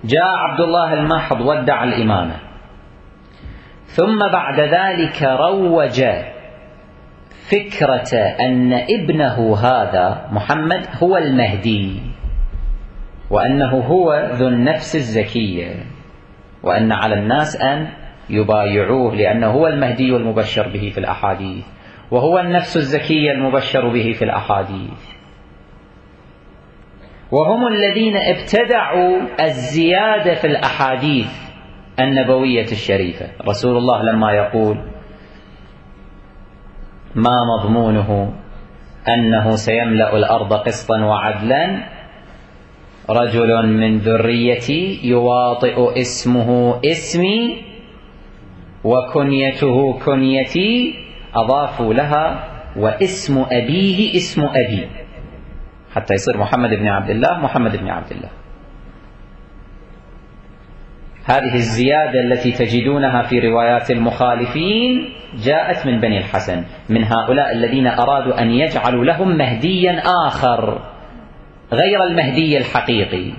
جاء عبد الله المحض وادعى الإمامة، ثم بعد ذلك روج فكرة أن ابنه هذا محمد هو المهدي، وأنه هو ذو النفس الزكية، وأن على الناس أن يبايعوه لأنه هو المهدي المبشر به في الأحاديث، وهو النفس الزكية المبشر به في الأحاديث. وهم الذين ابتدعوا الزيادة في الأحاديث النبوية الشريفة. رسول الله لما يقول ما مضمونه أنه سيملأ الأرض قسطا وعدلا، رجل من ذريتي يواطئ اسمه اسمي وكنيته كنيتي، أضافوا لها واسم أبيه اسم أبي، حتى يصير محمد بن عبد الله محمد بن عبد الله. هذه الزيادة التي تجدونها في روايات المخالفين جاءت من بني الحسن، من هؤلاء الذين أرادوا أن يجعلوا لهم مهديا آخر غير المهدي الحقيقي.